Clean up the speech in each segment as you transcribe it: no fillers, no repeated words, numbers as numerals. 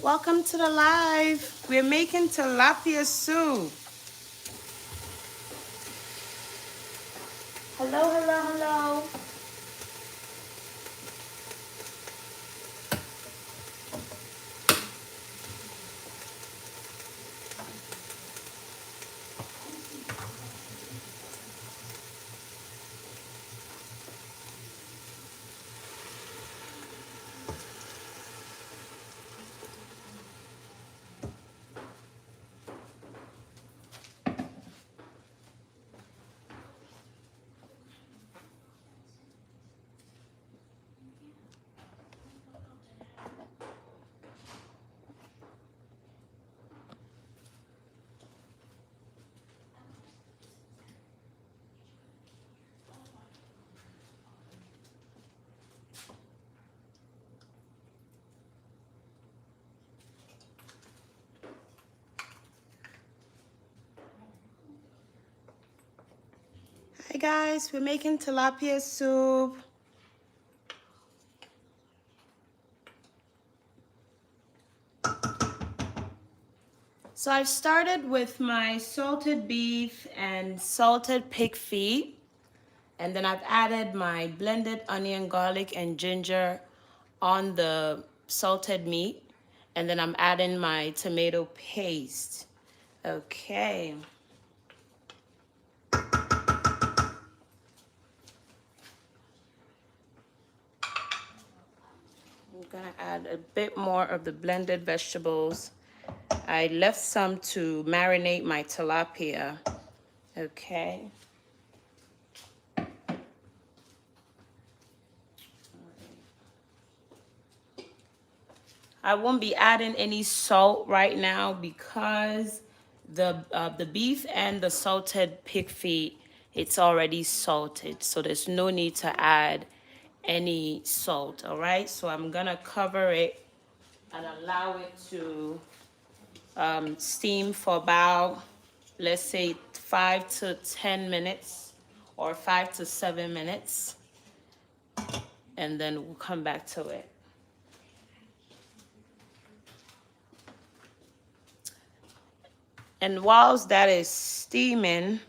Welcome to the live. We're making tilapia soup. Hello, hello, hello. Hi guys, we're making tilapia soup. So I've started with my salted beef and salted pig feet. And then I've added my blended onion, garlic, and ginger on the salted meat. And then I'm adding my tomato paste. Okay. I'm gonna add a bit more of the blended vegetables. I left some to marinate my tilapia. Okay. I won't be adding any salt right now because the beef and the salted pig feet, it's already salted, so there's no need to add any salt. All right, so I'm gonna cover it and allow it to steam for about, let's say, 5 to 10 minutes or 5 to 7 minutes, and then we'll come back to it. And whilst that is steaming,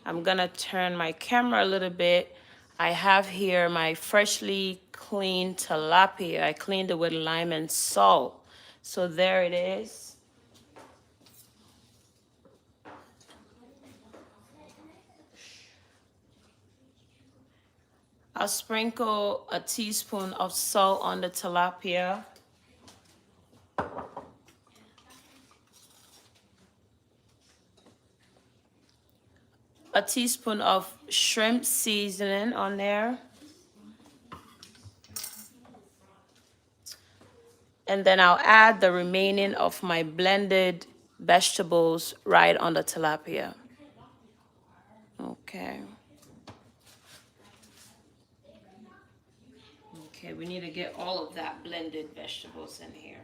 I'm gonna turn my camera a little bit. I have here my freshly cleaned tilapia. I cleaned it with lime and salt. So there it is. I'll sprinkle a teaspoon of salt on the tilapia. A teaspoon of shrimp seasoning on there. And then I'll add the remaining of my blended vegetables right on the tilapia. Okay. Okay, we need to get all of that blended vegetables in here.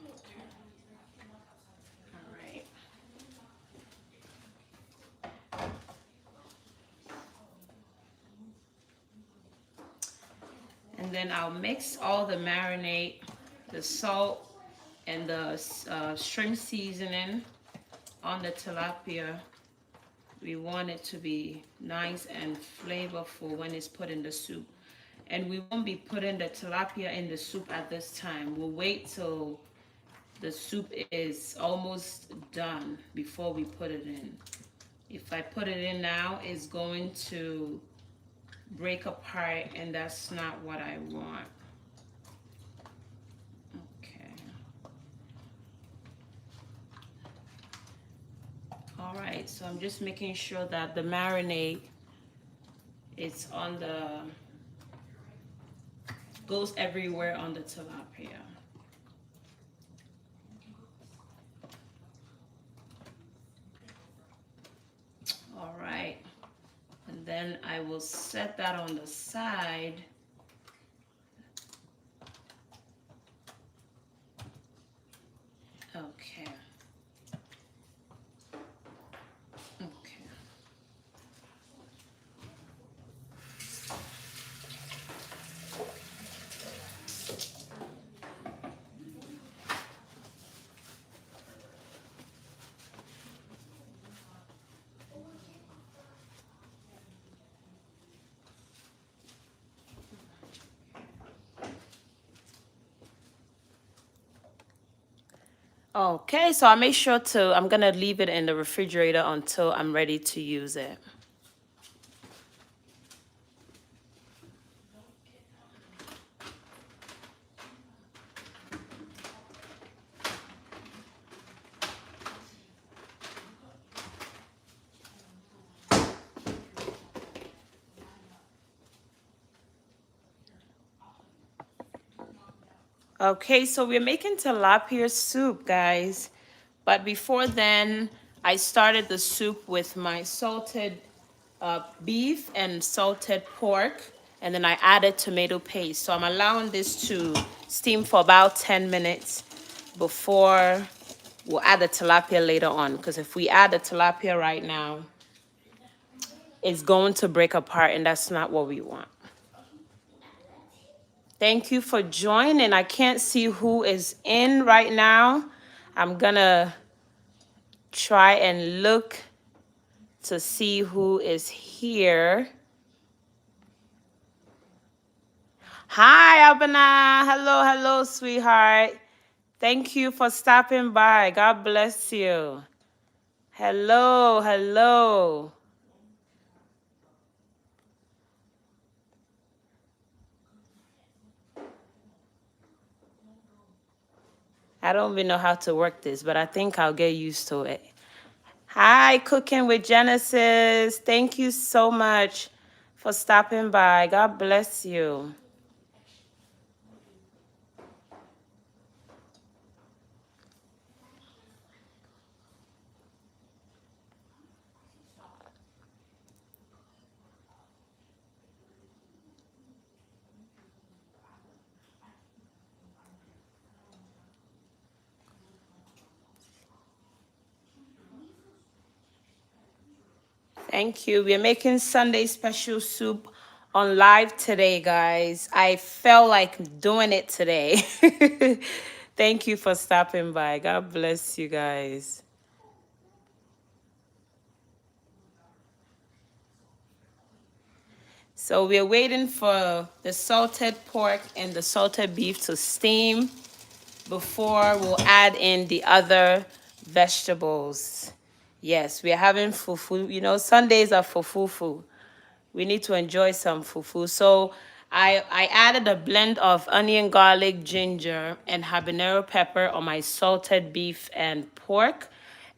Okay. All right. And then I'll mix all the marinade, the salt, and the shrimp seasoning on the tilapia. We want it to be nice and flavorful when it's put in the soup. And we won't be putting the tilapia in the soup at this time. We'll wait till the soup is almost done before we put it in. If I put it in now, it's going to break apart, and that's not what I want. Okay. All right, so I'm just making sure that the marinade is on the, goes everywhere on the tilapia. All right, and then I will set that on the side. Okay. Okay. Okay, so I'll make sure to, I'm gonna leave it in the refrigerator until I'm ready to use it. Okay, so we're making tilapia soup, guys. But before then, I started the soup with my salted beef and salted pork, and then I added tomato paste. So I'm allowing this to steam for about 10 minutes before we'll add the tilapia later on. Because if we add the tilapia right now, it's going to break apart, and that's not what we want. Thank you for joining. I can't see who is in right now. I'm gonna try and look to see who is here. Hi, Abana. Hello, hello, sweetheart. Thank you for stopping by. God bless you. Hello, hello. I don't even know how to work this, but I think I'll get used to it. Hi, Cooking with Genesis. Thank you so much for stopping by. God bless you. Thank you. We're making Sunday special soup on live today, guys. I felt like doing it today. Thank you for stopping by. God bless you guys. So we're waiting for the salted pork and the salted beef to steam before we'll add in the other vegetables. Yes, we're having fufu. You know, Sundays are for fufu. We need to enjoy some fufu. So I added a blend of onion, garlic, ginger, and habanero pepper on my salted beef and pork.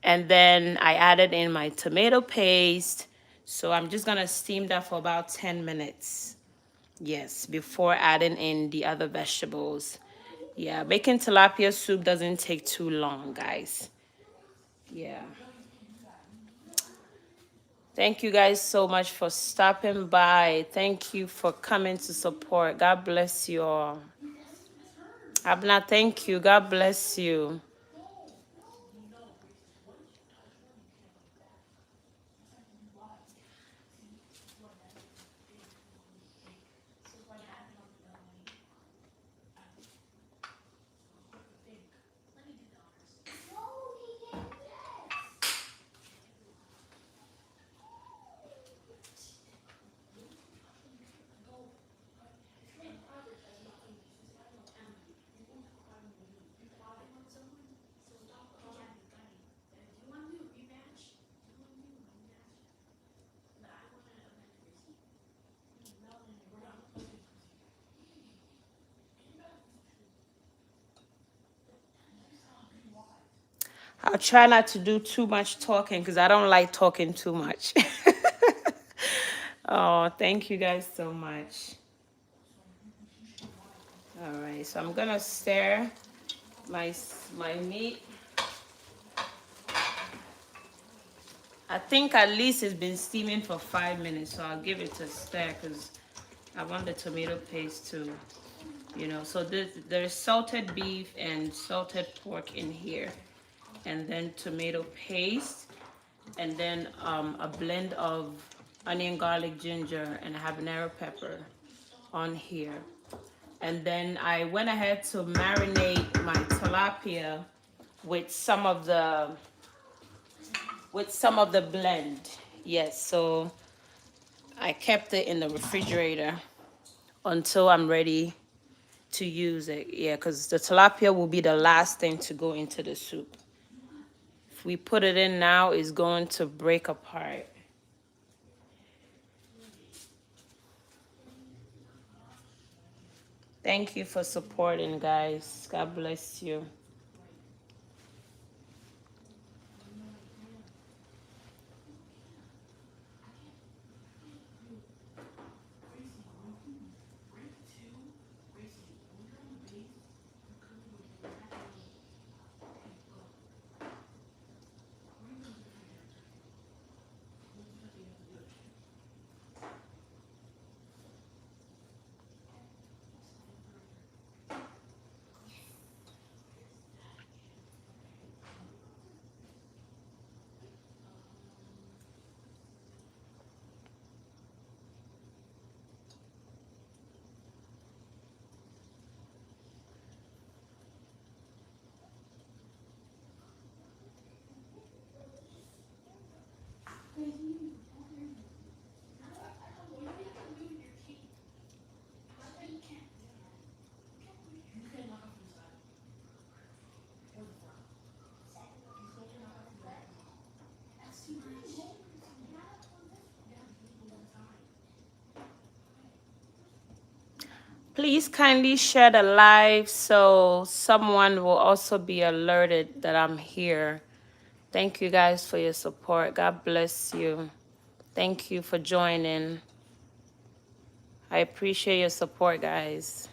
And then I added in my tomato paste. So I'm just gonna steam that for about 10 minutes. Yes, before adding in the other vegetables. Yeah, making tilapia soup doesn't take too long, guys. Yeah. Thank you guys so much for stopping by. Thank you for coming to support. God bless you all. Abna, thank you. God bless you. I'll try not to do too much talking because I don't like talking too much. Oh, thank you guys so much. All right, so I'm gonna stir my meat. I think at least it's been steaming for 5 minutes, so I'll give it a stir because I want the tomato paste to, so there's salted beef and salted pork in here, and then tomato paste, and then a blend of onion, garlic, ginger, and habanero pepper on here. And then I went ahead to marinate my tilapia with some of the blend. Yes, so I kept it in the refrigerator until I'm ready to use it. Yeah, because the tilapia will be the last thing to go into the soup. If we put it in now, it's going to break apart. Thank you for supporting, guys. God bless you. Please kindly share the live so someone will also be alerted that I'm here. Thank you guys for your support. God bless you. Thank you for joining. I appreciate your support, guys.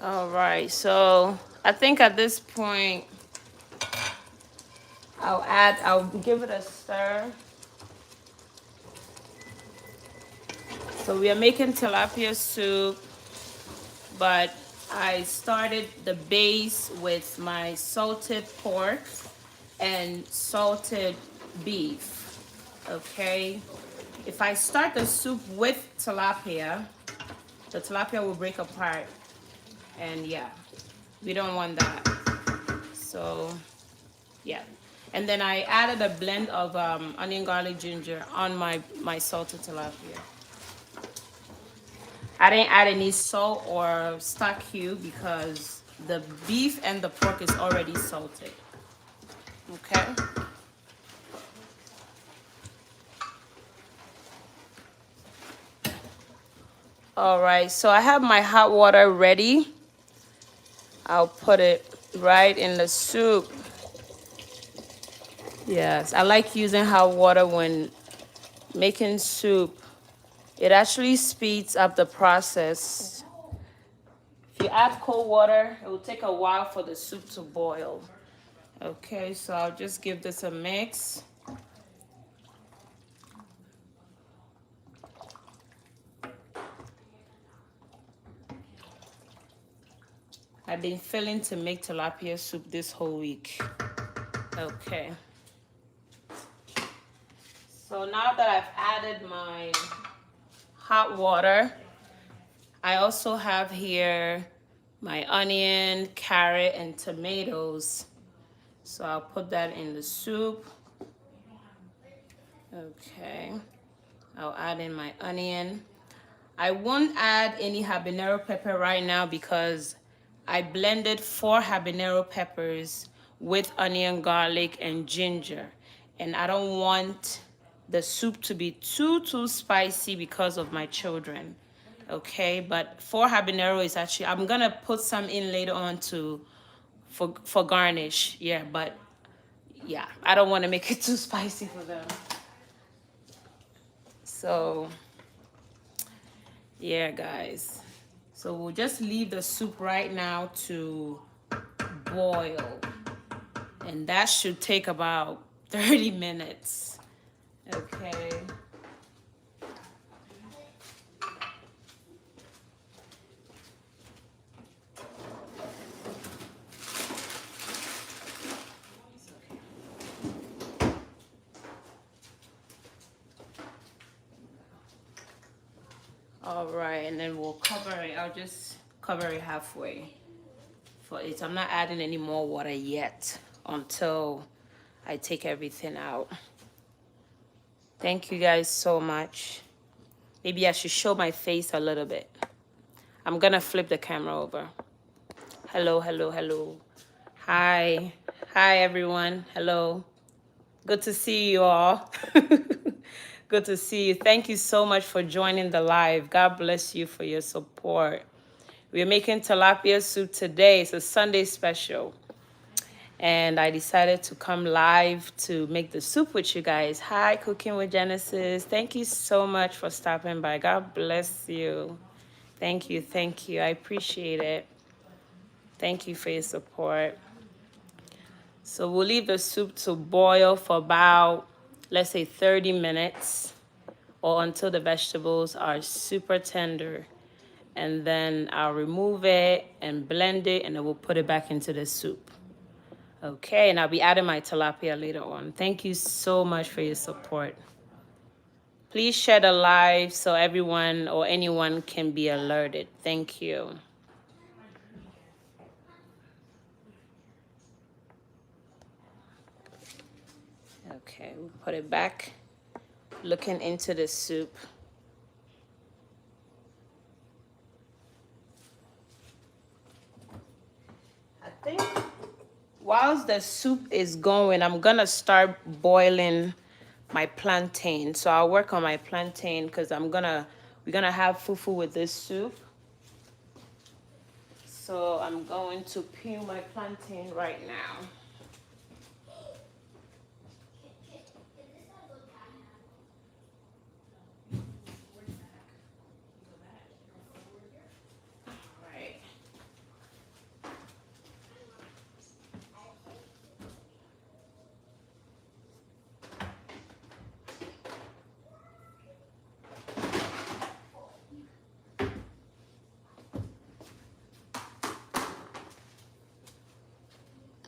All right, so I think at this point, I'll give it a stir. So we are making tilapia soup, but I started the base with my salted pork and salted beef, okay? If I start the soup with tilapia, the tilapia will break apart, and yeah, we don't want that. So yeah, and then I added a blend of onion, garlic, ginger on my salted tilapia. I didn't add any salt or stock cube because the beef and the pork is already salted. Okay. All right, so I have my hot water ready. I'll put it right in the soup. Yes, I like using hot water when making soup. It actually speeds up the process. If you add cold water, it will take a while for the soup to boil. Okay, so I'll just give this a mix. I've been failing to make tilapia soup this whole week. Okay. So now that I've added my hot water, I also have here my onion, carrot, and tomatoes. So I'll put that in the soup. Okay. I'll add in my onion. I won't add any habanero pepper right now because I blended 4 habanero peppers with onion, garlic, and ginger. And I don't want the soup to be too spicy because of my children. Okay, but 4 habanero is actually, I'm gonna put some in later on for garnish. Yeah, but yeah, I don't want to make it too spicy for them. So yeah, guys. So we'll just leave the soup right now to boil. And that should take about 30 minutes. Okay. All right, and then we'll cover it. I'll just cover it halfway for it. I'm not adding any more water yet until I take everything out. Thank you guys so much. Maybe I should show my face a little bit. I'm gonna flip the camera over. Hello, hello, hello. Hi. Hi, everyone. Hello. Good to see you all. Good to see you. Thank you so much for joining the live. God bless you for your support. We're making tilapia soup today. It's a Sunday special. And I decided to come live to make the soup with you guys. Hi, Cooking with Genesis. Thank you so much for stopping by. God bless you. Thank you. Thank you. I appreciate it. Thank you for your support. So we'll leave the soup to boil for about, let's say 30 minutes or until the vegetables are super tender. And then I'll remove it and blend it, and then we'll put it back into the soup. Okay, and I'll be adding my tilapia later on. Thank you so much for your support. Please share the live so everyone or anyone can be alerted. Thank you. Okay, we'll put it back. Looking into the soup. I think whilst the soup is going, I'm gonna start boiling my plantain. So I'll work on my plantain because we're gonna have fufu with this soup. So I'm going to peel my plantain right now.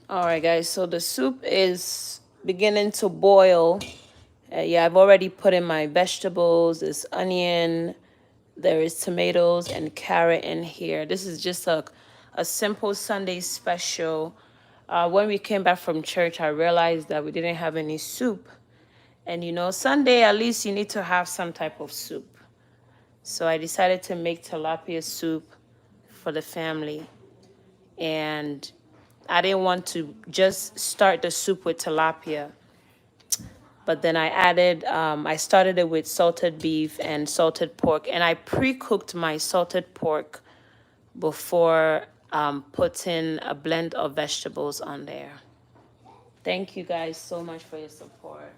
All right, guys, so the soup is beginning to boil. Yeah, I've already put in my vegetables. There's onion, there is tomatoes and carrot in here. This is just a simple Sunday special. When we came back from church, I realized that we didn't have any soup. And you know, Sunday, at least you need to have some type of soup. So I decided to make tilapia soup for the family. And I didn't want to just start the soup with tilapia. But then I started it with salted beef and salted pork. And I pre-cooked my salted pork before putting a blend of vegetables on there. Thank you guys so much for your support.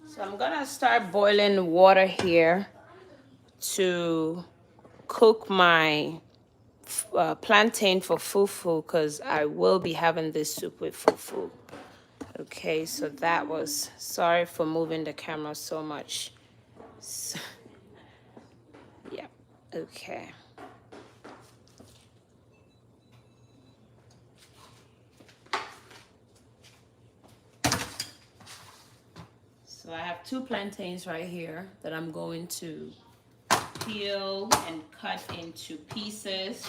So I'm gonna start boiling water here to cook my plantain for fufu because I will be having this soup with fufu. Okay, so that was, sorry for moving the camera so much. So, yeah, okay. So I have 2 plantains right here that I'm going to peel and cut into pieces.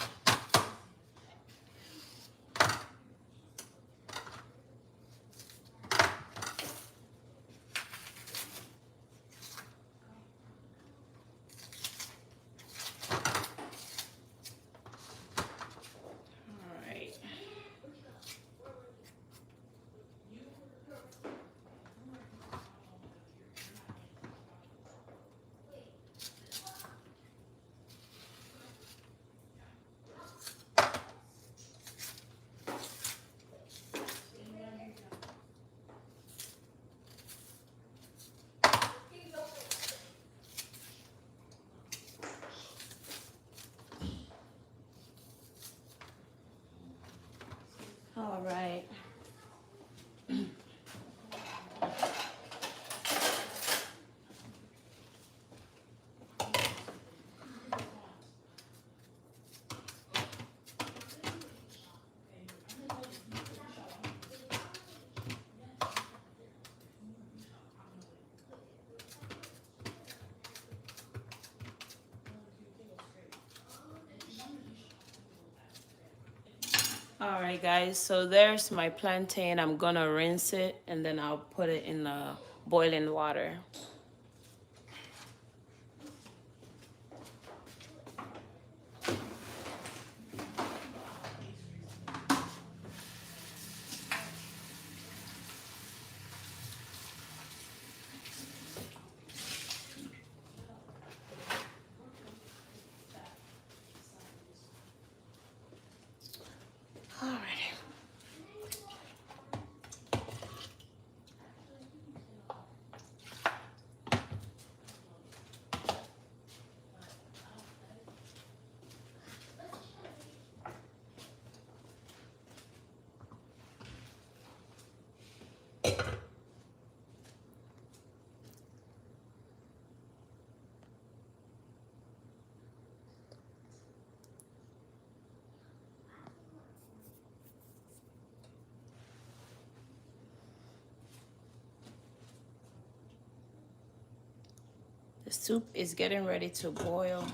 All right. All right, guys. So there's my plantain. I'm gonna rinse it and then I'll put it in the boiling water. All right. The soup is getting ready to boil.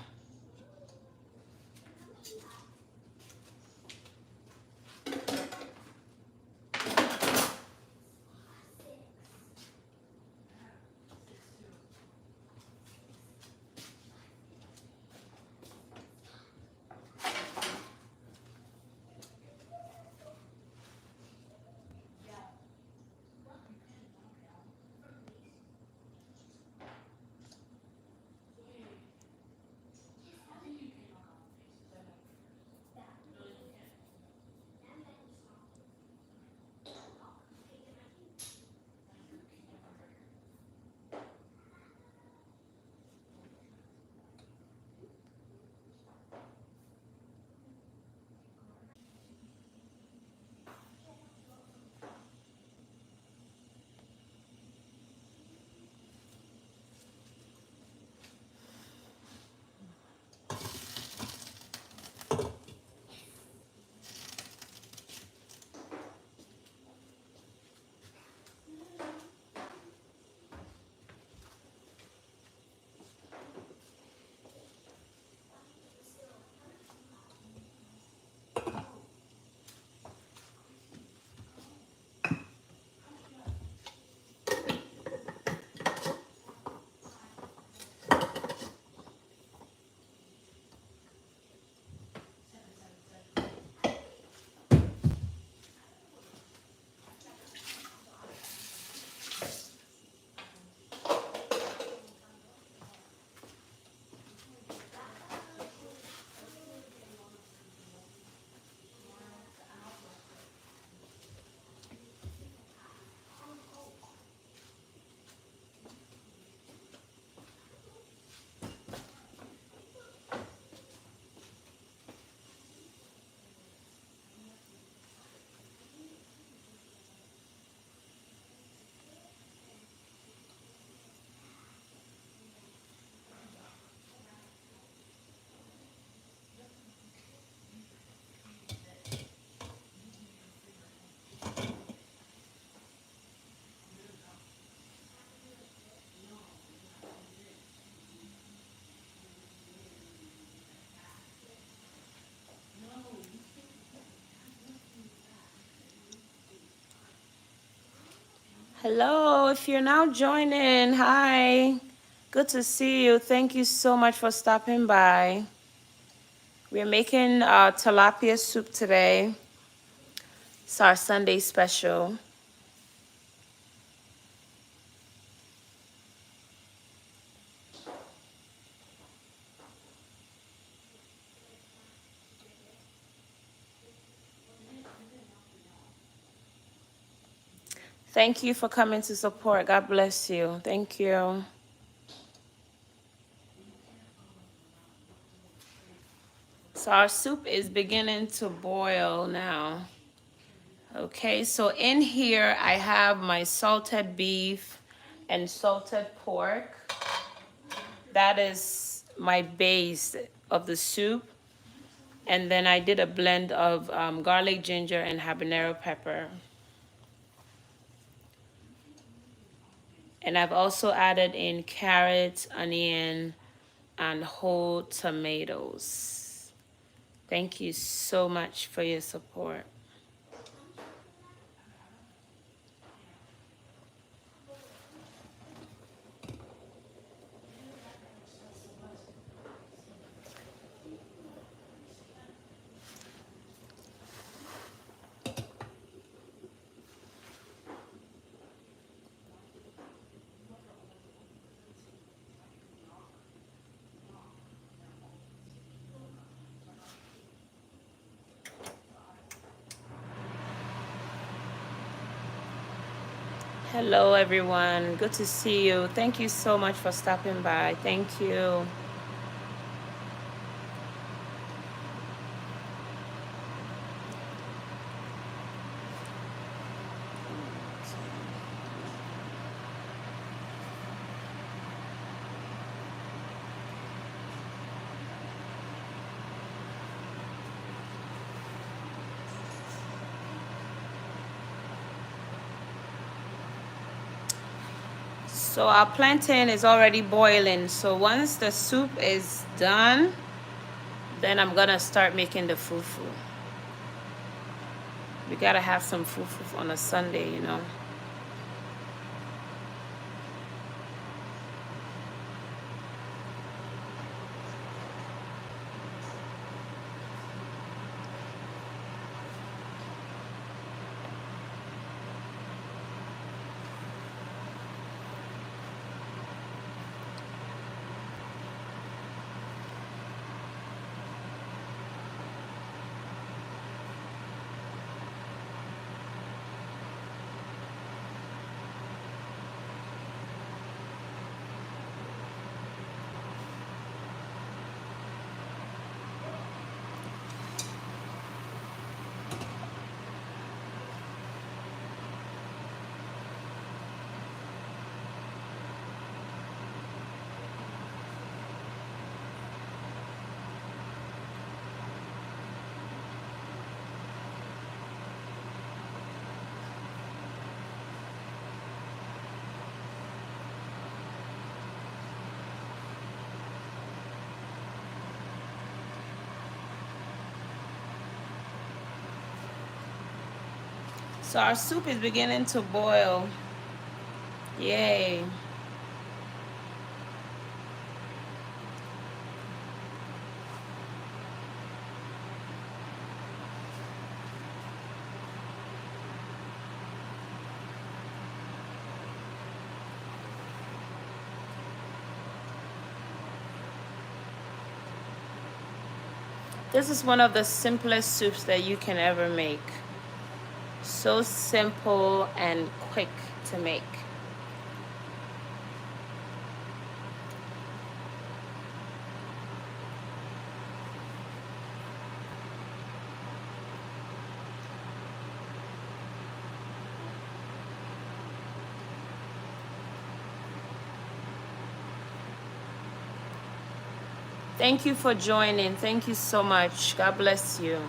Hello, if you're now joining, hi. Good to see you. Thank you so much for stopping by. We're making tilapia soup today. It's our Sunday special. Thank you for coming to support. God bless you. Thank you. So our soup is beginning to boil now. Okay, so in here I have my salted beef and salted pork. That is my base of the soup. And then I did a blend of garlic, ginger, and habanero pepper. And I've also added in carrots, onion, and whole tomatoes. Thank you so much for your support. Hello, everyone. Good to see you. Thank you so much for stopping by. Thank you. So our plantain is already boiling. So once the soup is done, then I'm gonna start making the fufu. We gotta have some fufu on a Sunday, you know. So our soup is beginning to boil. Yay. This is one of the simplest soups that you can ever make. So simple and quick to make. Thank you for joining. Thank you so much. God bless you.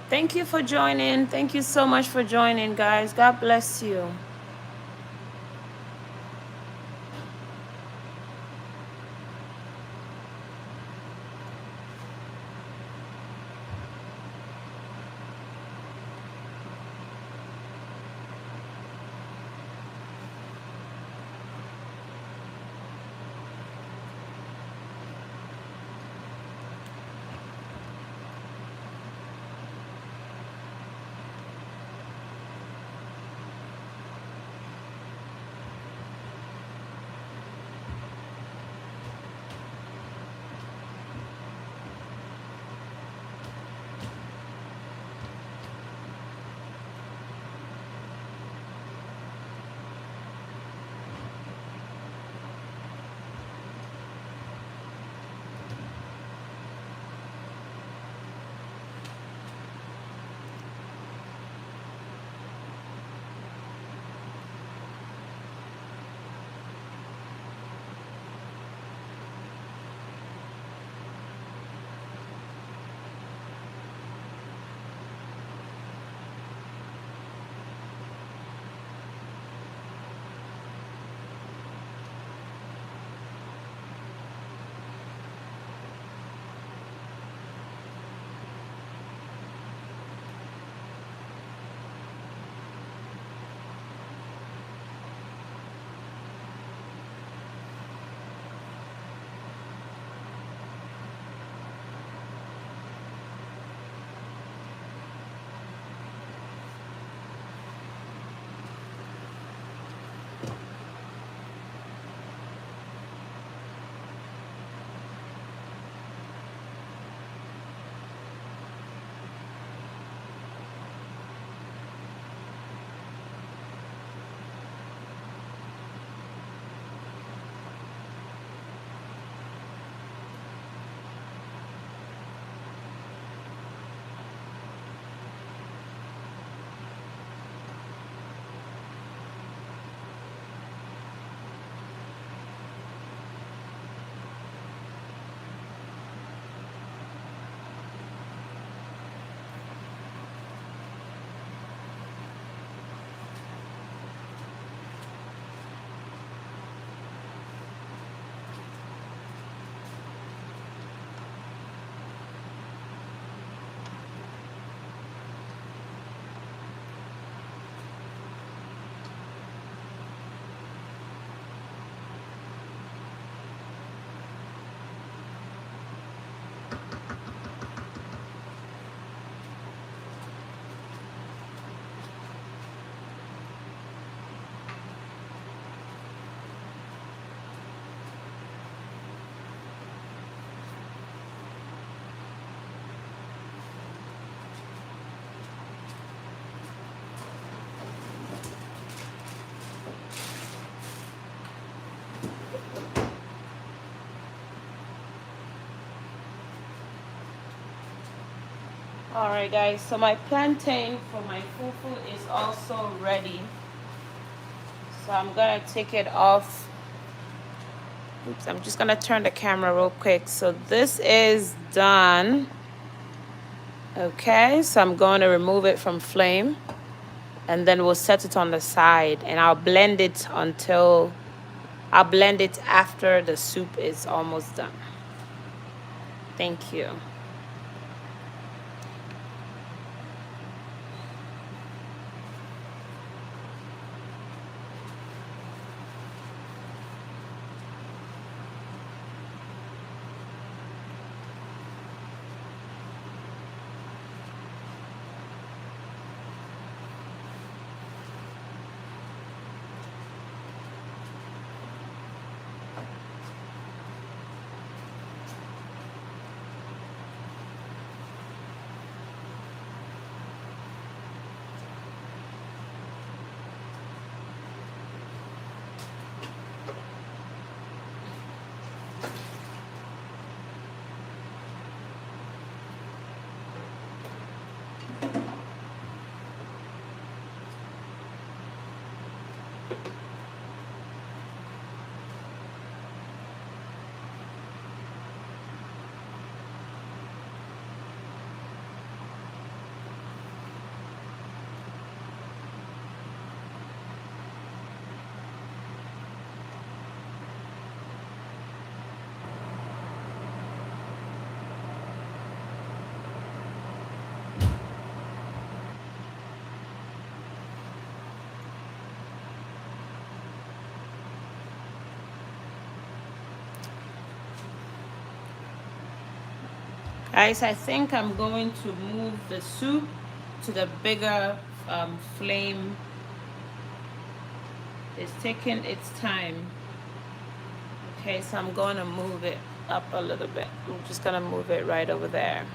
Thank you for joining. Thank you so much for joining, guys. God bless you. All right, guys, so my plantain for my fufu is also ready. So I'm gonna take it off. Oops, I'm just gonna turn the camera real quick. So this is done. Okay, so I'm going to remove it from flame and then we'll set it on the side and I'll blend it after the soup is almost done. Thank you. Guys, I think I'm going to move the soup to the bigger flame. It's taking its time. Okay, so I'm going to move it up a little bit. I'm just going to move it right over there.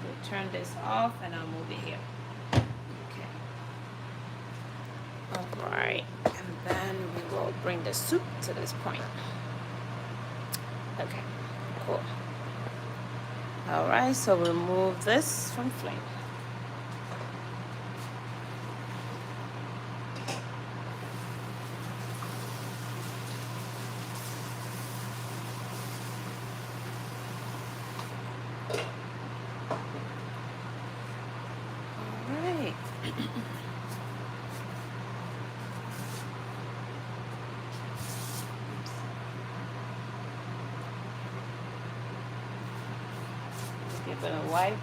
We'll turn this off and I'll move it here. Okay. All right. And then we will bring the soup to this point. Okay, cool. All right, so we'll move this from flame. Give it a wipe.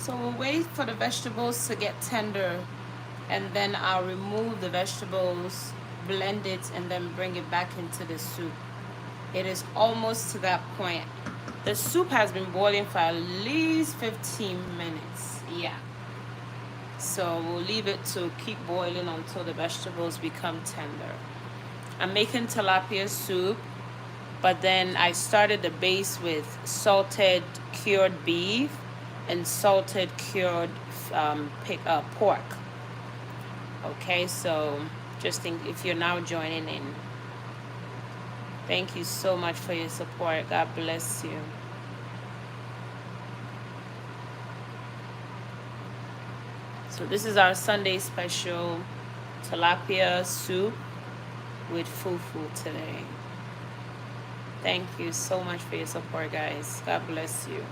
So we'll wait for the vegetables to get tender, and then I'll remove the vegetables, blend it, and then bring it back into the soup. It is almost to that point. The soup has been boiling for at least 15 minutes. Yeah. So we'll leave it to keep boiling until the vegetables become tender. I'm making tilapia soup, but then I started the base with salted cured beef and salted cured pork. Okay, so just think if you're now joining in. Thank you so much for your support. God bless you. So this is our Sunday special tilapia soup with fufu today. Thank you so much for your support, guys. God bless you.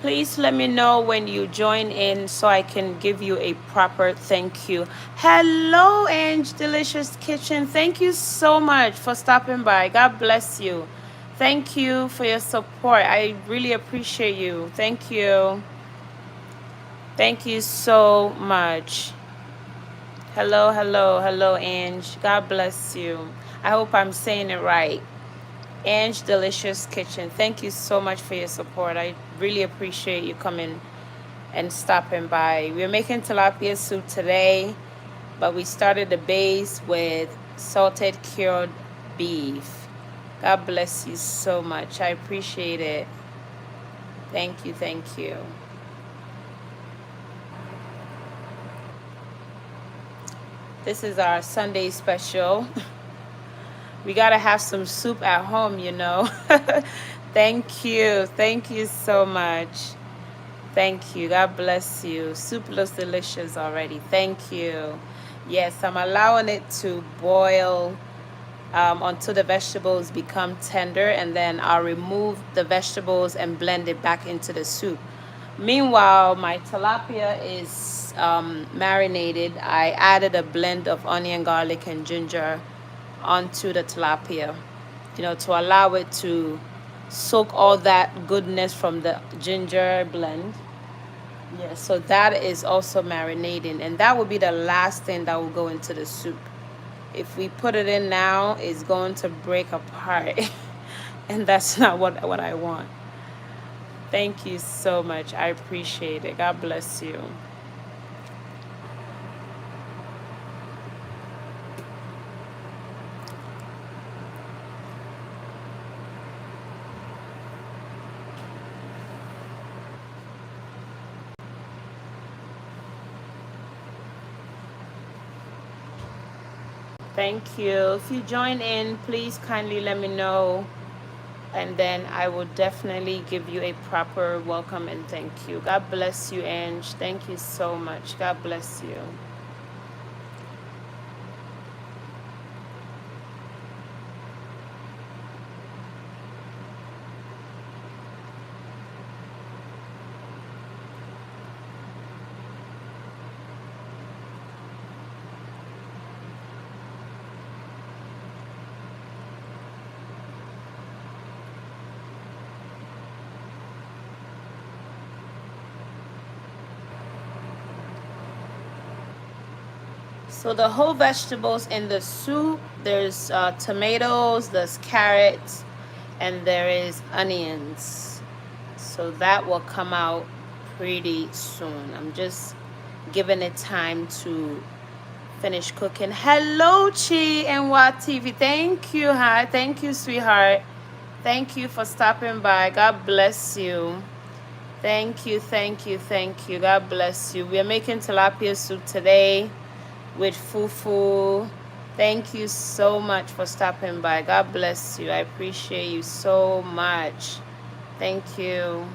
Please let me know when you join in so I can give you a proper thank you. Hello, Ange Delicious Kitchen. Thank you so much for stopping by. God bless you. Thank you for your support. I really appreciate you. Thank you. Thank you so much. Hello, hello, hello, Ange. God bless you. I hope I'm saying it right. Ange Delicious Kitchen. Thank you so much for your support. I really appreciate you coming and stopping by. We're making tilapia soup today, but we started the base with salted cured beef. God bless you so much. I appreciate it. Thank you, thank you. This is our Sunday special. We gotta have some soup at home, you know. Thank you so much. Thank you. God bless you. Soup looks delicious already. Thank you. Yes, I'm allowing it to boil until the vegetables become tender, and then I'll remove the vegetables and blend it back into the soup. Meanwhile, my tilapia is marinated. I added a blend of onion, garlic, and ginger onto the tilapia, you know, to allow it to soak all that goodness from the ginger blend. Yeah, so that is also marinating, and that will be the last thing that will go into the soup. If we put it in now, it's going to break apart, and that's not what I want. Thank you so much. I appreciate it. God bless you. Thank you. If you join in, please kindly let me know, and then I will definitely give you a proper welcome and thank you. God bless you, Ange. Thank you so much. God bless you. So the whole vegetables in the soup, there's tomatoes, there's carrots, and there is onions. So that will come out pretty soon. I'm just giving it time to finish cooking. Hello, Chi and Wat TV. Thank you. Hi. Thank you, sweetheart. Thank you for stopping by. God bless you. Thank you, thank you, thank you. God bless you. We are making tilapia soup today with fufu. Thank you so much for stopping by. God bless you. I appreciate you so much. Thank you.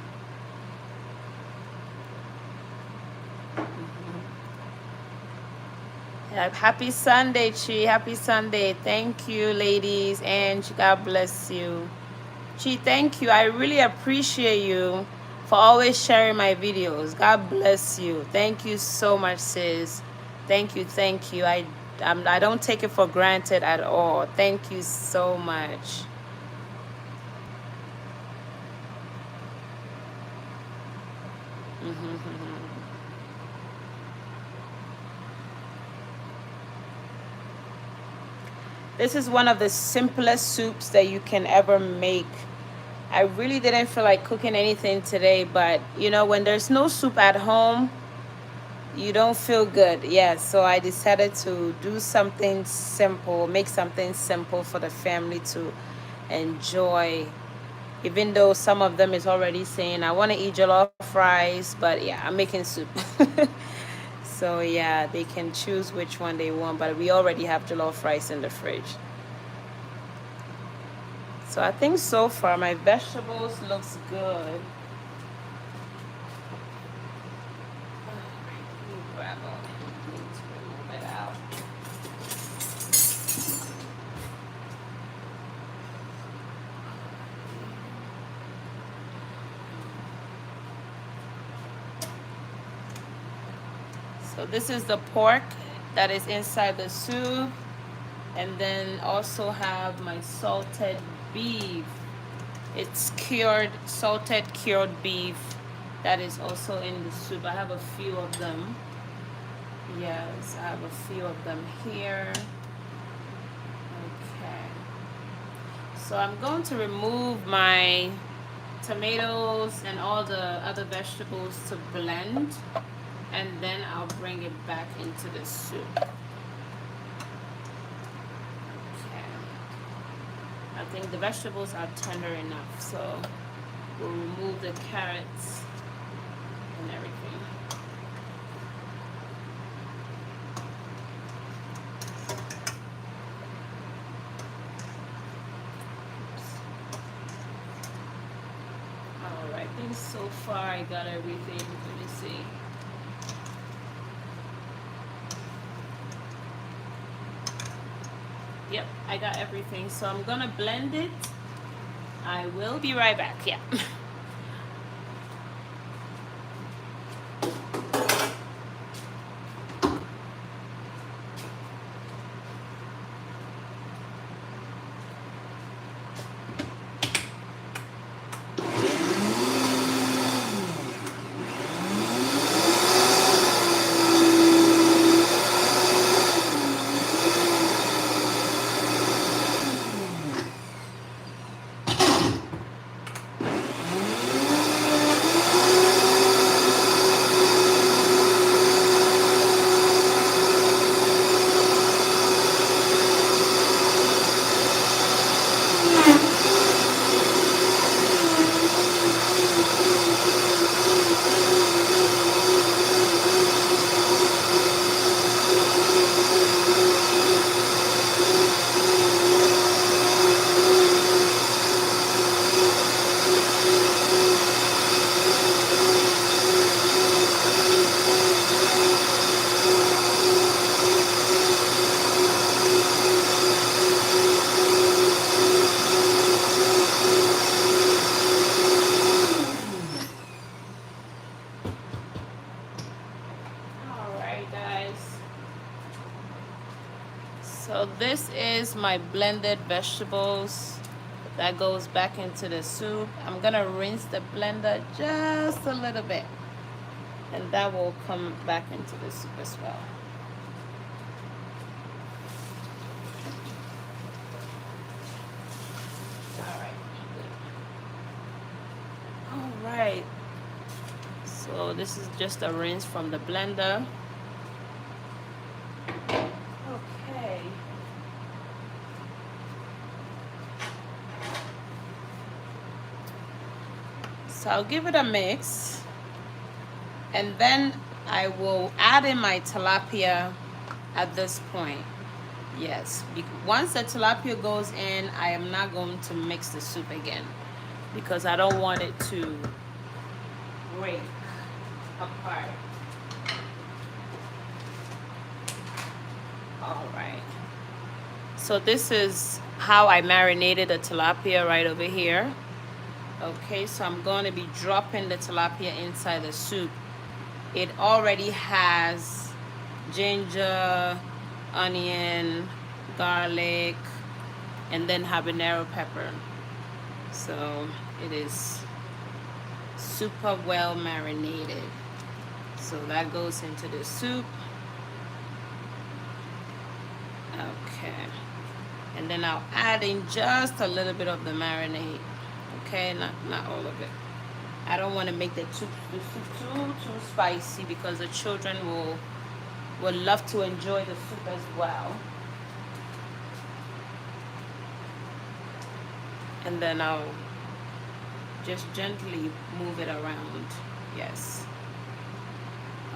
Yeah, happy Sunday, Chi. Happy Sunday. Thank you, ladies. And God bless you. Chi, thank you. I really appreciate you for always sharing my videos. God bless you. Thank you so much, sis. Thank you. Thank you. I don't take it for granted at all. Thank you so much. This is one of the simplest soups that you can ever make. I really didn't feel like cooking anything today, but you know, when there's no soup at home, you don't feel good. Yeah, so I decided to do something simple, make something simple for the family to enjoy. Even though some of them is already saying, I want to eat jollof rice, but yeah, I'm making soup. So yeah, they can choose which one they want, but we already have jollof rice in the fridge. So I think so far my vegetables looks good. Grab all. Need to remove it out. So this is the pork that is inside the soup, and then also have my salted beef. It's cured, salted cured beef that is also in the soup. I have a few of them. Yes, I have a few of them here. Okay. So I'm going to remove my tomatoes and all the other vegetables to blend, and then I'll bring it back into the soup. Okay. I think the vegetables are tender enough, so we'll remove the carrots and everything. Alright, I think so far I got everything. Let me see. Yep, I got everything. So I'm gonna blend it. I will be right back. Yeah. Alright, guys. So this is my blended vegetables that goes back into the soup. I'm gonna rinse the blender just a little bit, and that will come back into the soup as well. Alright, so this is just a rinse from the blender. Okay. So I'll give it a mix, and then I will add in my tilapia at this point. Yes, once the tilapia goes in, I am not going to mix the soup again because I don't want it to break apart. All right. So this is how I marinated the tilapia right over here. Okay, so I'm going to be dropping the tilapia inside the soup. It already has ginger, onion, garlic, and then habanero pepper. So it is super well marinated. So that goes into the soup. Okay. And then I'll add in just a little bit of the marinade. Okay, not all of it. I don't want to make the soup too spicy because the children will love to enjoy the soup as well. And then I'll just gently move it around. Yes.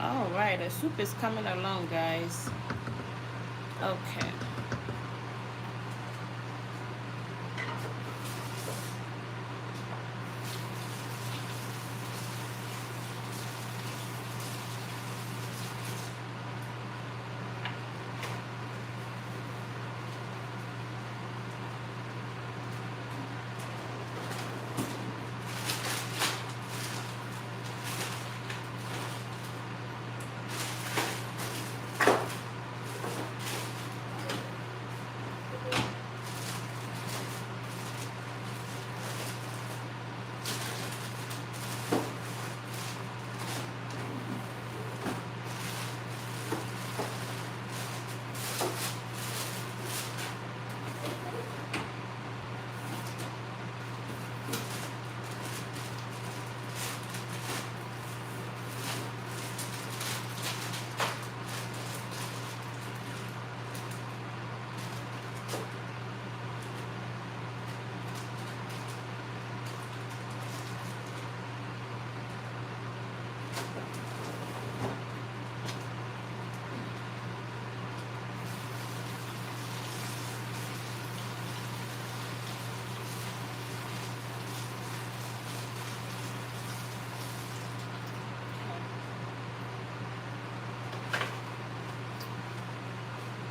All right, the soup is coming along, guys. Okay.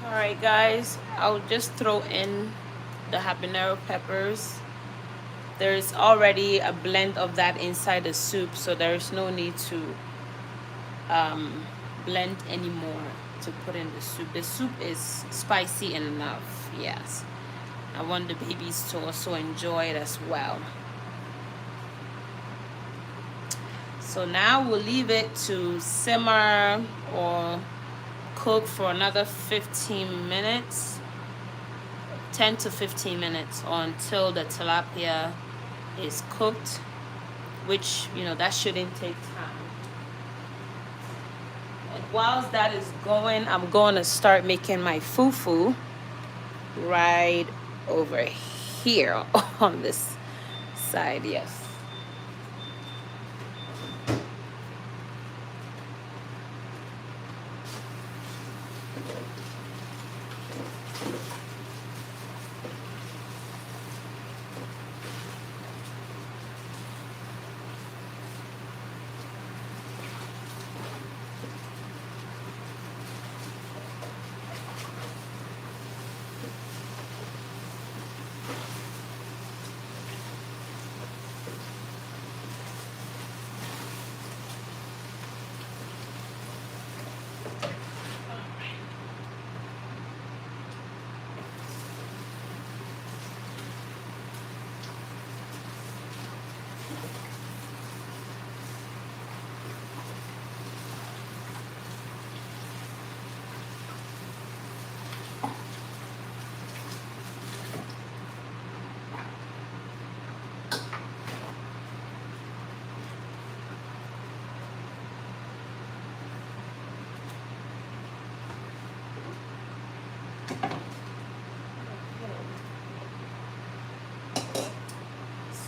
Alright guys, I'll just throw in the habanero peppers. There's already a blend of that inside the soup, so there's no need to blend anymore to put in the soup. The soup is spicy enough, yes. I want the babies to also enjoy it as well. So now we'll leave it to simmer or cook for another 15 minutes, 10 to 15 minutes, until the tilapia is cooked, which, you know, that shouldn't take time. And whilst that is going, I'm going to start making my fufu right over here on this side. Yes.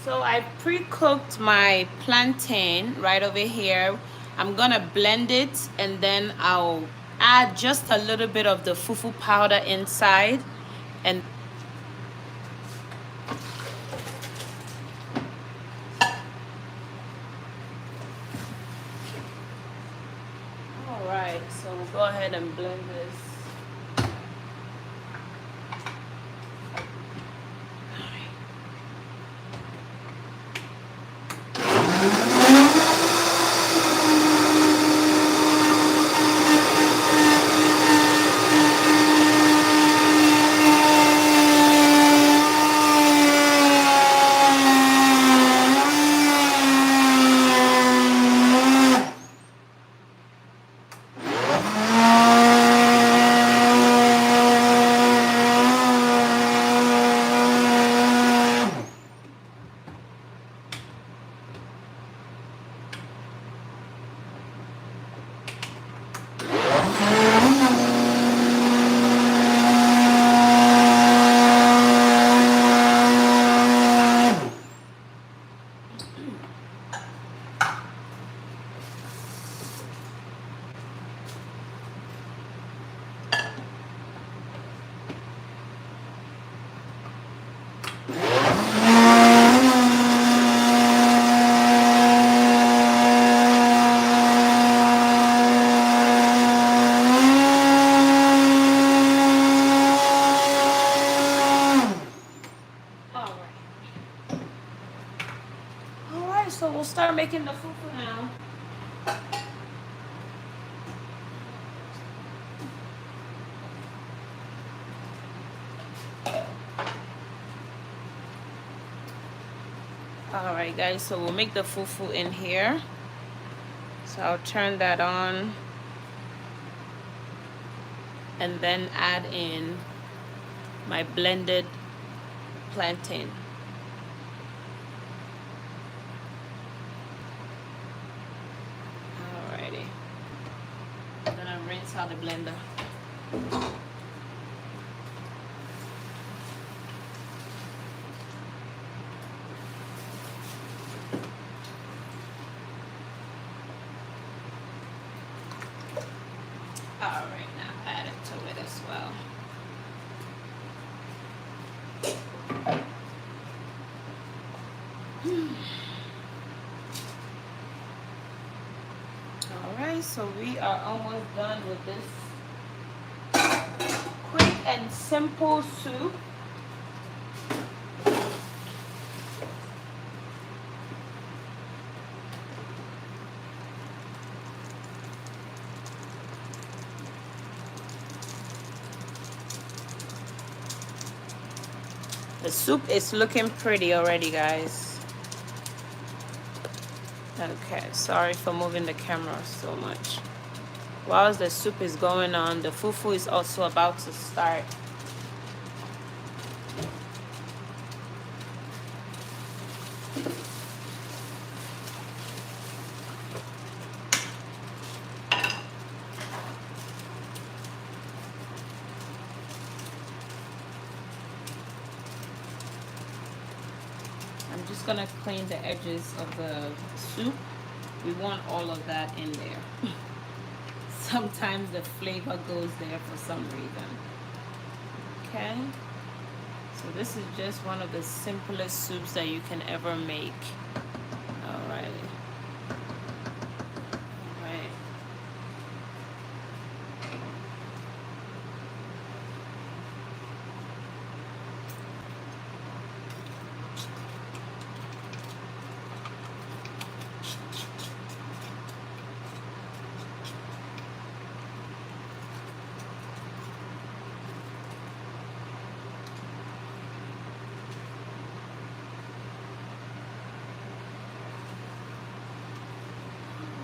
So I pre-cooked my plantain right over here. I'm gonna blend it and then I'll add just a little bit of the fufu powder inside. And all right, so we'll go ahead and blend this. so we'll start making the fufu now. Alright guys, so we'll make the fufu in here. So I'll turn that on and then add in my blended plantain. Alrighty. Then I rinse out the blender. Alright, now add it to it as well. Alright, so we are almost done with this quick and simple soup. The soup is looking pretty already, guys. Okay, sorry for moving the camera so much. Whilst the soup is going on, the fufu is also about to start. I'm just gonna clean the edges of the soup. We want all of that in there. Sometimes the flavor goes there for some reason. Okay, so this is just one of the simplest soups that you can ever make. Alrighty. Alright.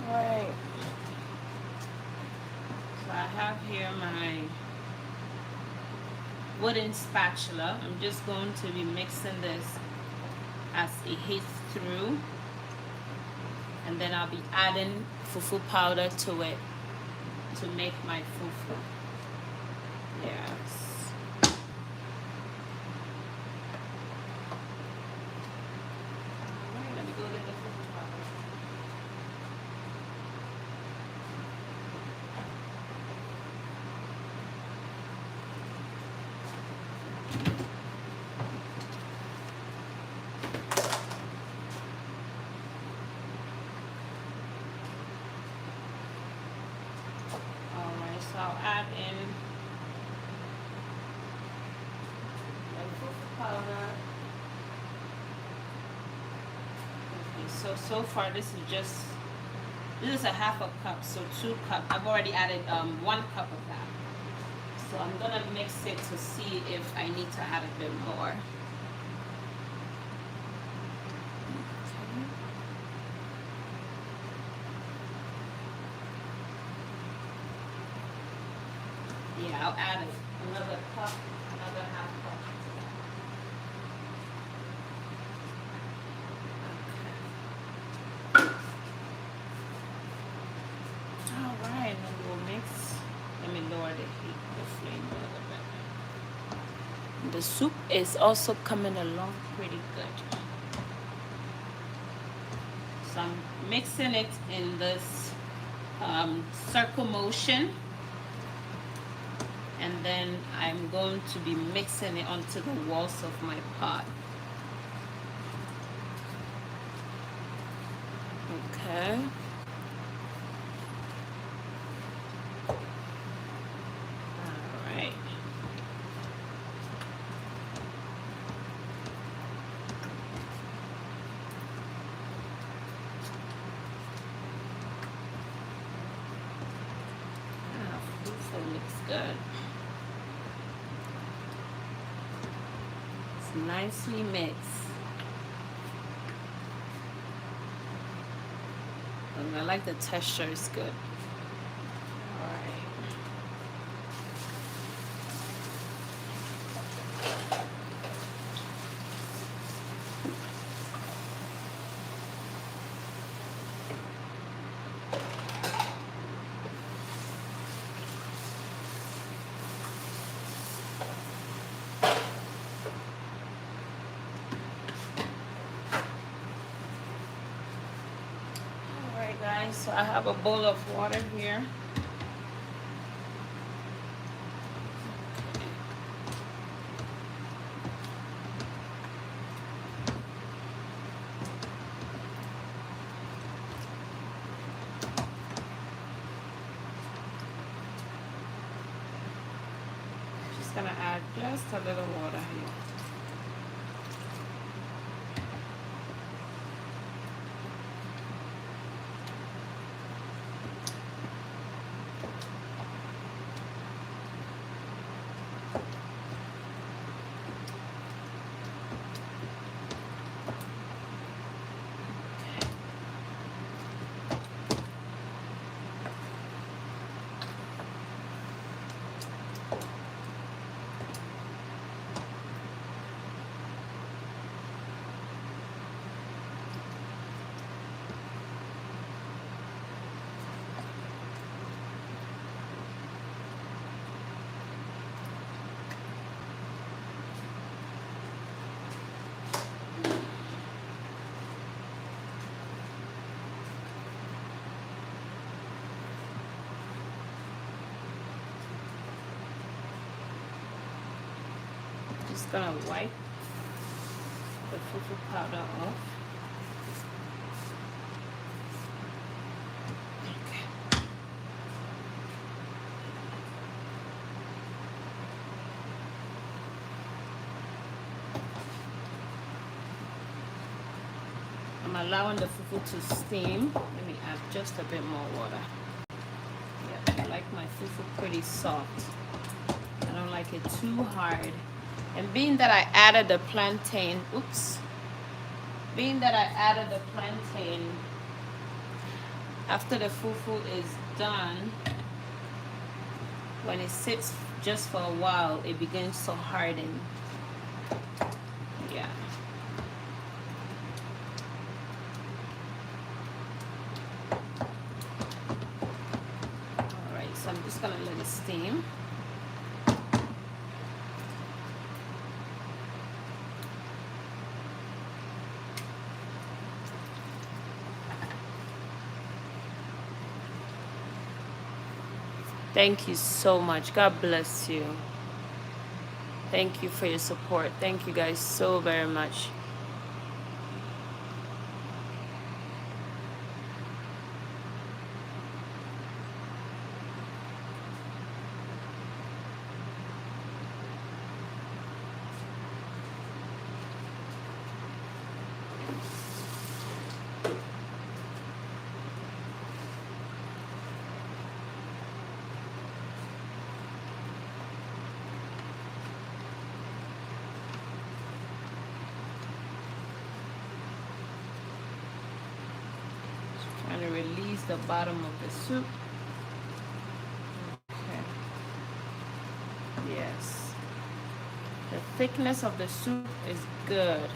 Right. So I have here my wooden spatula. I'm just going to be mixing this as it hits through, and then I'll be adding fufu powder to it to make my fufu. Yes. Alright, let me go get the fufu powder. Alright, so I'll add in the fufu powder. Okay, so far this is a half a cup, so 2 cups. I've already added 1 cup of that. So I'm gonna mix it to see if I need to add a bit more. Yeah, I'll add another cup, another half cup. Okay. All right, and then we'll mix. Let me lower the flame a little bit. The soup is also coming along pretty good. So I'm mixing it in this circle motion. And then I'm going to be mixing it onto the walls of my pot. Okay. All right. good. It's nicely mixed. And I like the texture, it's good. Alright. Alright guys, so I have a bowl of water here. Just gonna add just a little water here. Just gonna wipe the fufu powder off. Okay. I'm allowing the fufu to steam. Let me add just a bit more water. Yeah, I like my fufu pretty soft. I don't like it too hard. And being that I added the plantain, after the fufu is done, when it sits just for a while, it begins to harden. Yeah. Alright, so I'm just gonna let it steam. Thank you so much. God bless you. Thank you for your support. Thank you guys so very much. Trying to release the bottom of the soup. Okay. Yes. The thickness of the soup is good.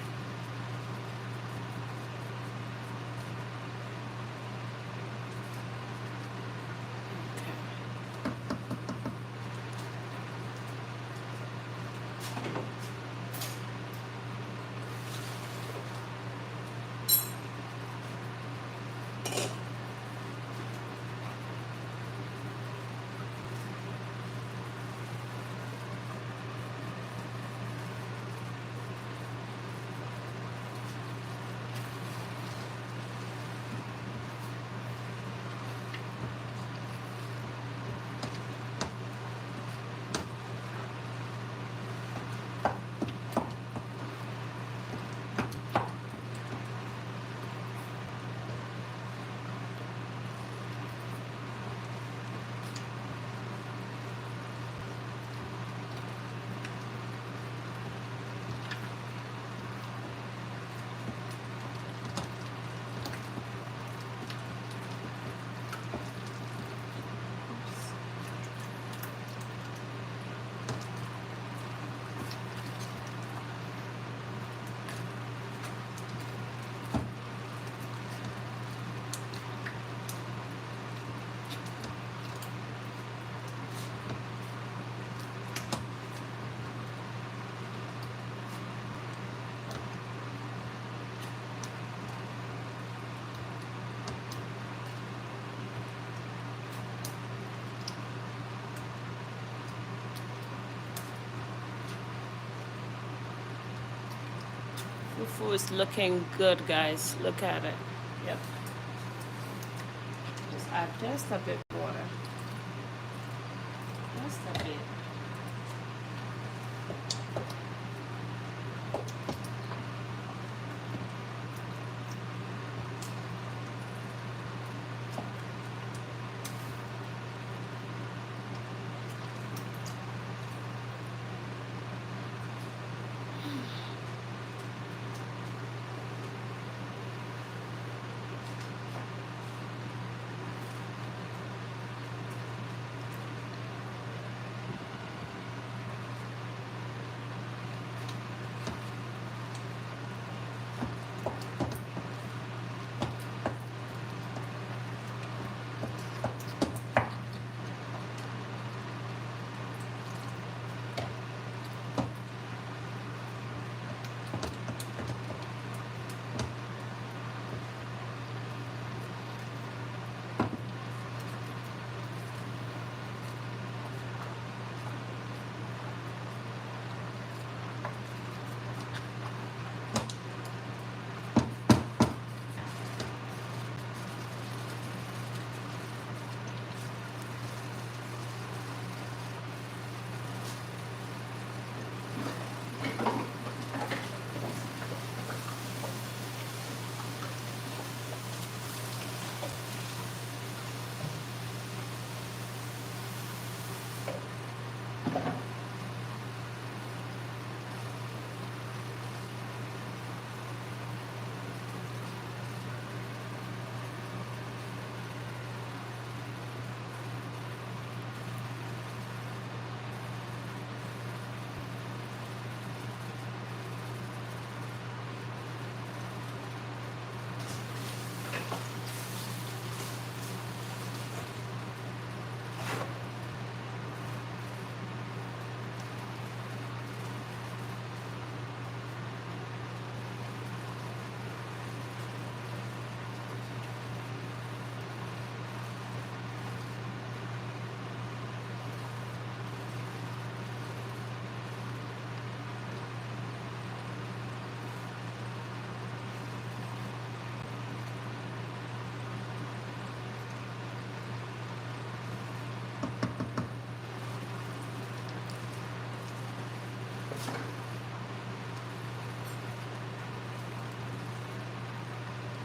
Fufu is looking good, guys. Look at it. Yep. Just add just a bit water. Just a bit.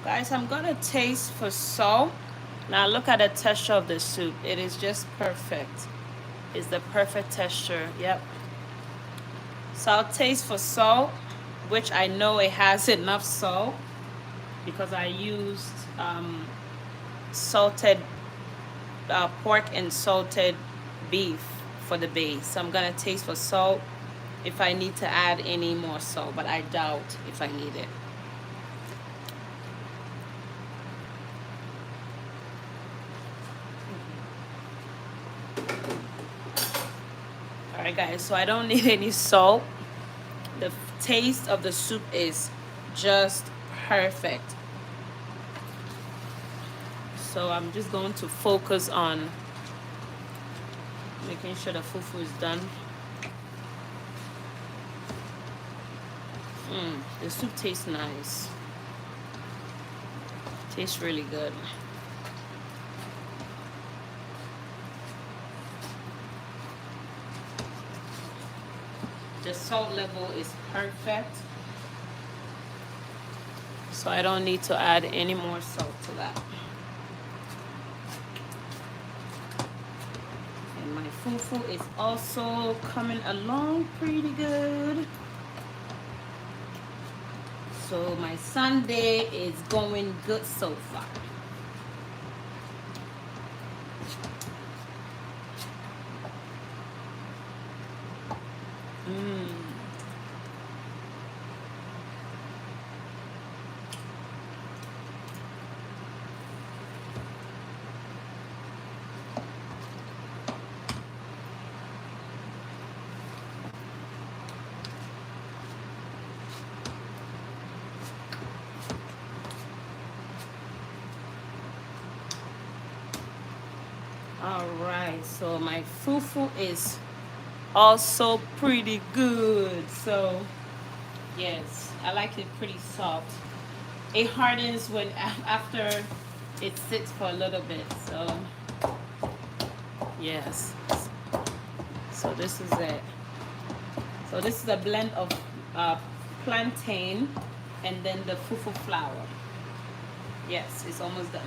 Guys, I'm gonna taste for salt. Now look at the texture of the soup. It is just perfect. It's the perfect texture. Yep. So I'll taste for salt, which I know it has enough salt because I used salted pork and salted beef for the base. So I'm gonna taste for salt if I need to add any more salt, but I doubt if I need it. Alright guys, so I don't need any salt. The taste of the soup is just perfect. So I'm just going to focus on making sure the fufu is done. The soup tastes nice. Tastes really good. The salt level is perfect. So I don't need to add any more salt to that. And my fufu is also coming along pretty good. So my Sunday is going good so far. Alright, so my fufu is also pretty good. So yes, I like it pretty soft. It hardens when after it sits for a little bit. So yes. So this is it. So this is a blend of plantain and then the fufu flour. Yes, it's almost done.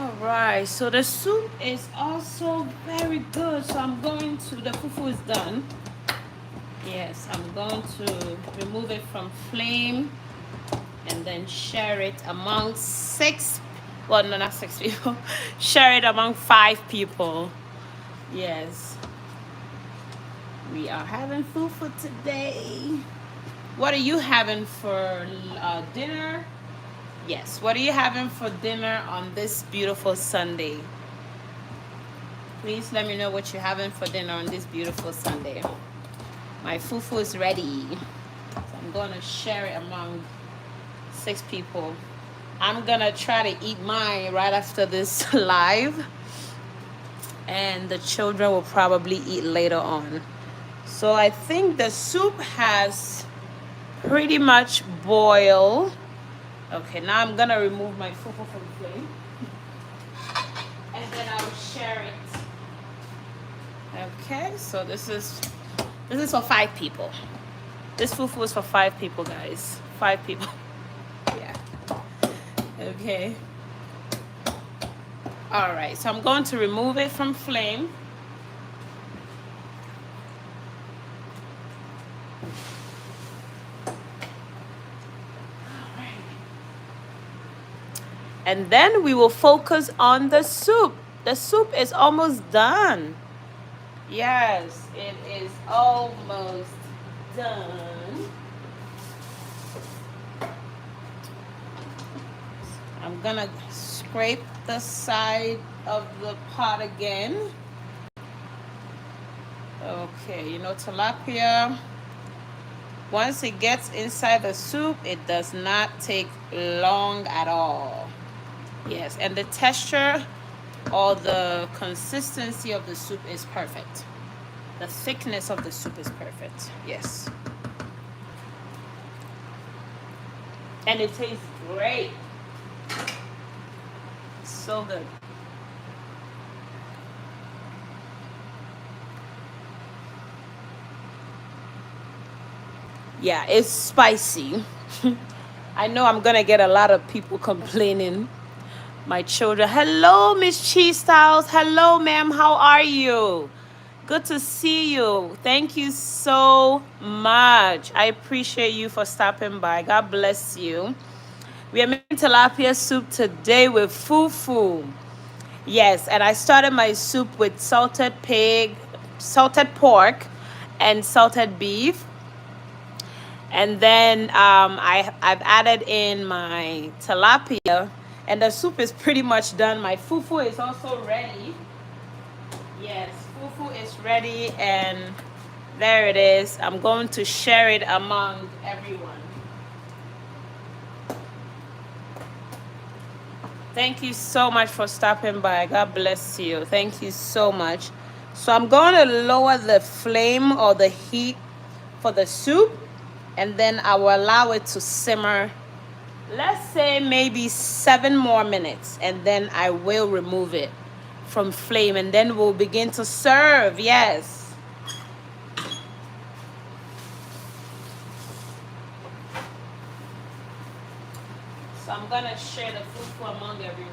Alright, so the soup is also very good. So I'm going to, the fufu is done. Yes, I'm going to remove it from flame and then share it among well, no, not 6 people. Share it among 5 people. Yes. We are having food for today. What are you having for dinner? Yes, what are you having for dinner on this beautiful Sunday? Please let me know what you're having for dinner on this beautiful Sunday. My fufu is ready. So I'm going to share it among 6 people. I'm going to try to eat mine right after this live. And the children will probably eat later on. So I think the soup has pretty much boiled. Okay, now I'm going to remove my fufu from the flame. And then I'll share it. Okay, so this is for 5 people. This fufu is for 5 people, guys. 5 people. Yeah. Okay. All right, so I'm going to remove it from flame. All right. And then we will focus on the soup. The soup is almost done. Yes, it is almost done. I'm gonna scrape the side of the pot again. Okay, you know, tilapia, once it gets inside the soup, it does not take long at all. Yes, and the texture or the consistency of the soup is perfect. The thickness of the soup is perfect. Yes. And it tastes great. So good. Yeah, it's spicy. I know I'm gonna get a lot of people complaining. My children. Hello, Miss Cheese Styles. Hello, ma'am. How are you? Good to see you. Thank you so much. I appreciate you for stopping by. God bless you. We are making tilapia soup today with fufu. Yes, and I started my soup with salted pork, and salted beef. And then I've added in my tilapia, and the soup is pretty much done. My fufu is also ready. Yes, fufu is ready, and there it is. I'm going to share it among everyone. Thank you so much for stopping by. God bless you. Thank you so much. So I'm going to lower the flame or the heat for the soup, and then I will allow it to simmer, let's say maybe 7 more minutes, and then I will remove it from flame, and then we'll begin to serve. Yes. So I'm gonna share the fufu among everyone.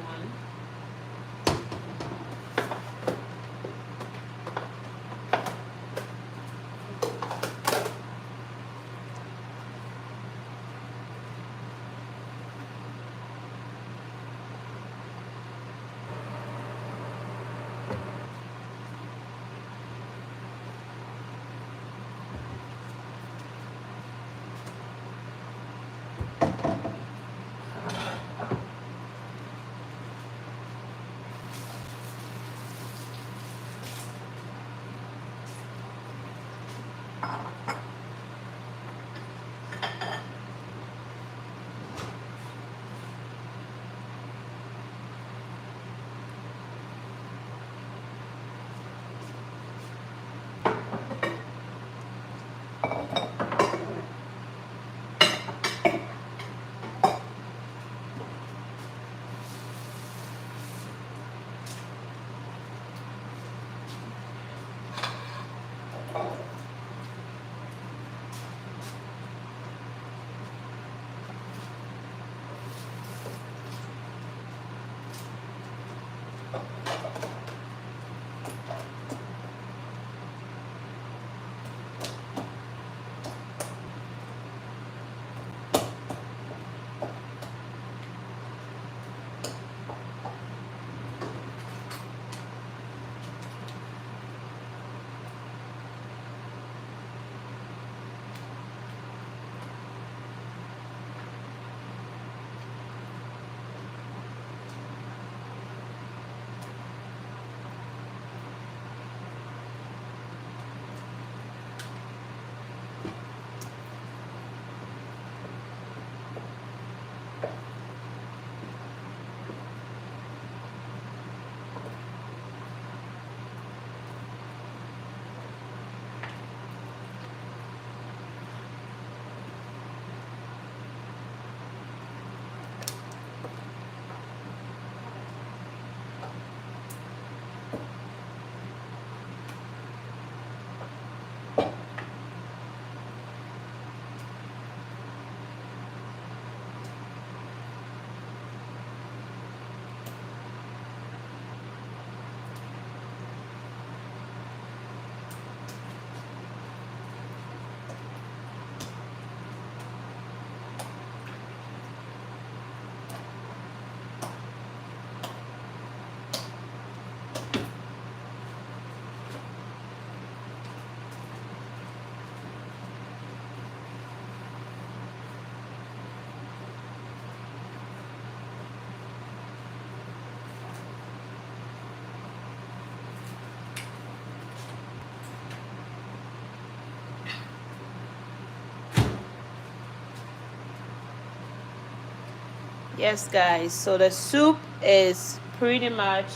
Yes, guys, so the soup is pretty much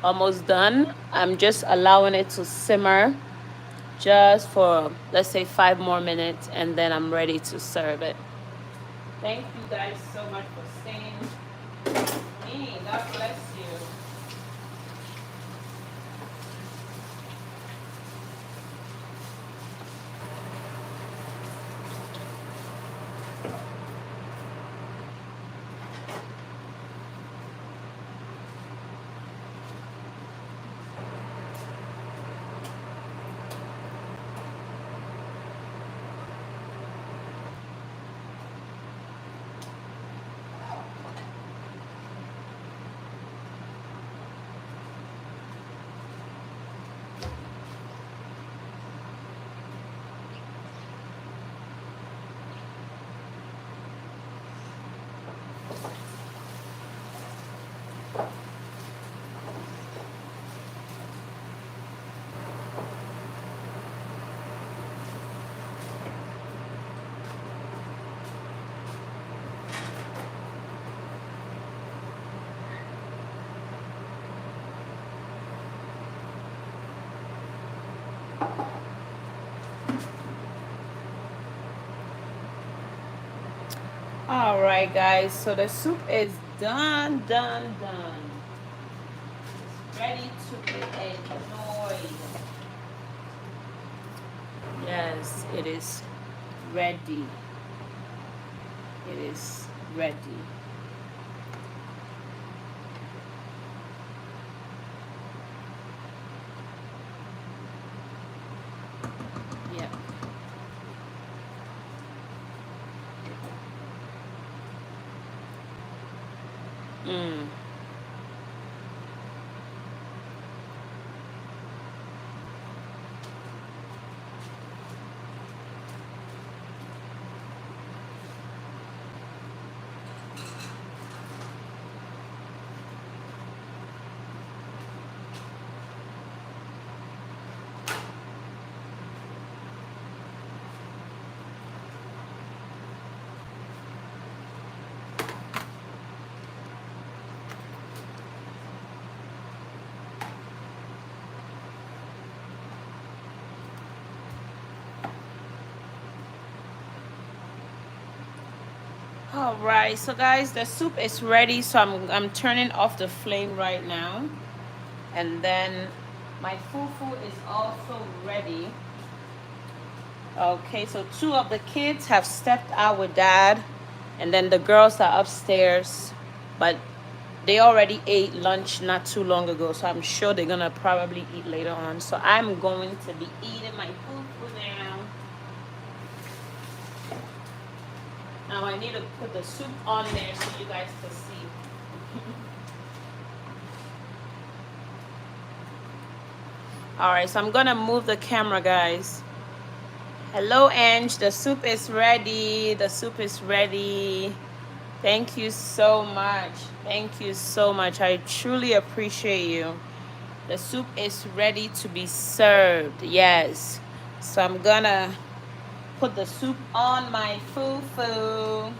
almost done. I'm just allowing it to simmer just for, let's say, 5 more minutes, and then I'm ready to serve it. Thank you guys so much for staying with me. God bless you. All right, guys, so the soup is done. It's ready to be enjoyed. Yes, it is ready. It is ready. Yep. Mm. All right, so guys, the soup is ready. So I'm turning off the flame right now, and then my fufu is also ready. Okay, so two of the kids have stepped out with dad, and then the girls are upstairs, but they already ate lunch not too long ago, so I'm sure they're gonna probably eat later on. So I'm going to be eating my fufu now. Now I need to put the soup on there so you guys can see. All right, so I'm gonna move the camera, guys. Hello, Ange. The soup is ready. The soup is ready. Thank you so much. Thank you so much. I truly appreciate you. The soup is ready to be served. Yes. So I'm gonna put the soup on my fufu.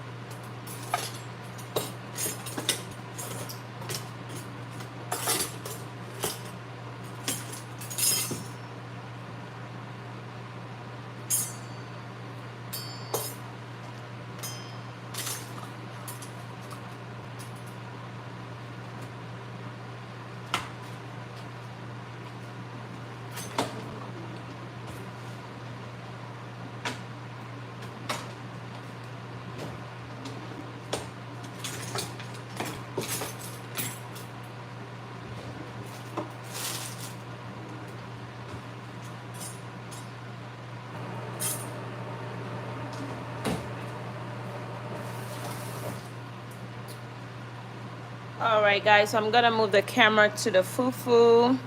All right, guys, so I'm gonna move the camera to the fufu.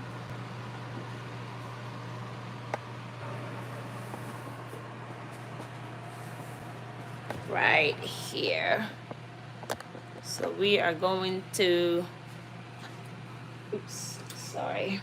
Right here. So we are going to, oops, sorry.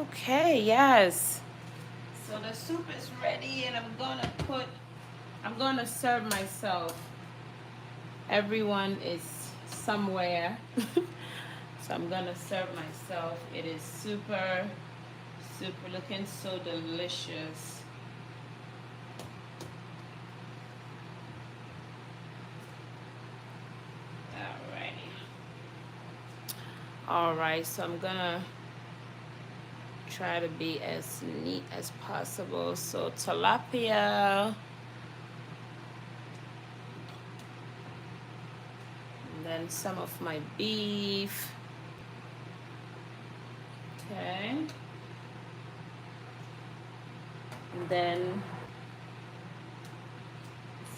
Okay, yes. So the soup is ready and I'm gonna serve myself. Everyone is somewhere. So I'm gonna serve myself. It is super, super looking so delicious. Alrighty. Alright, so I'm gonna try to be as neat as possible. So tilapia, and then some of my beef. Okay. And then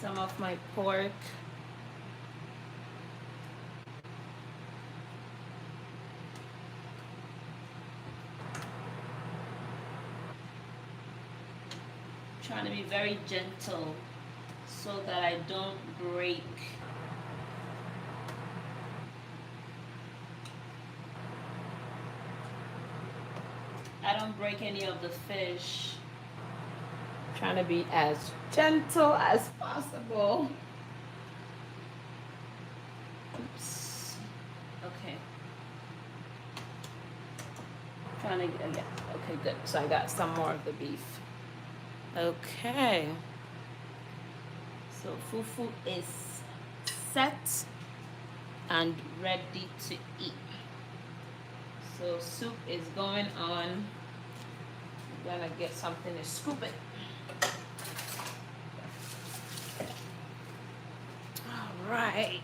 some of my pork. Trying to be very gentle so that I don't break. I don't break any of the fish. Trying to be as gentle as possible. Oops. Okay. Trying to get, yeah. Okay, good. So I got some more of the beef. Okay. So fufu is set and ready to eat. So soup is going on. I'm gonna get something to scoop it. All right.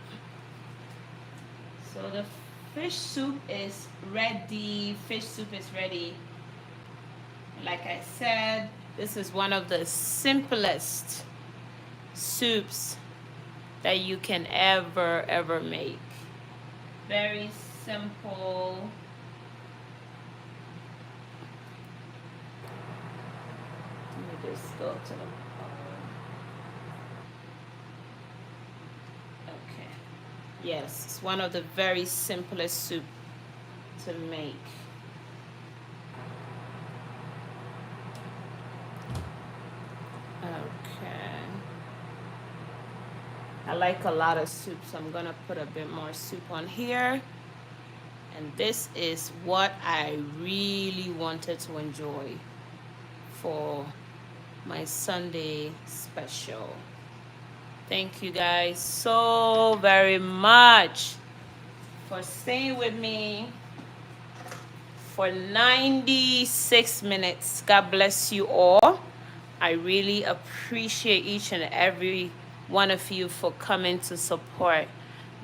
So the fish soup is ready. Fish soup is ready. Like I said, this is one of the simplest soups that you can ever make. Very simple. Let me just go to the okay. Yes, it's one of the very simplest soup to make. Okay. I like a lot of soup, so I'm gonna put a bit more soup on here. And this is what I really wanted to enjoy for my Sunday special. Thank you guys so very much for staying with me for 96 minutes. God bless you all. I really appreciate each and every one of you for coming to support.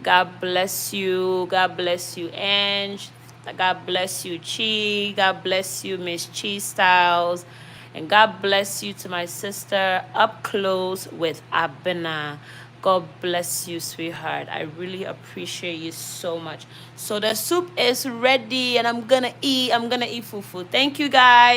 God bless you. God bless you, Ange. God bless you, Chi. God bless you, Miss Chi Styles. And God bless you to my sister up close with Abena. God bless you, sweetheart. I really appreciate you so much. So the soup is ready and I'm gonna eat. I'm gonna eat fufu. Thank you, guys.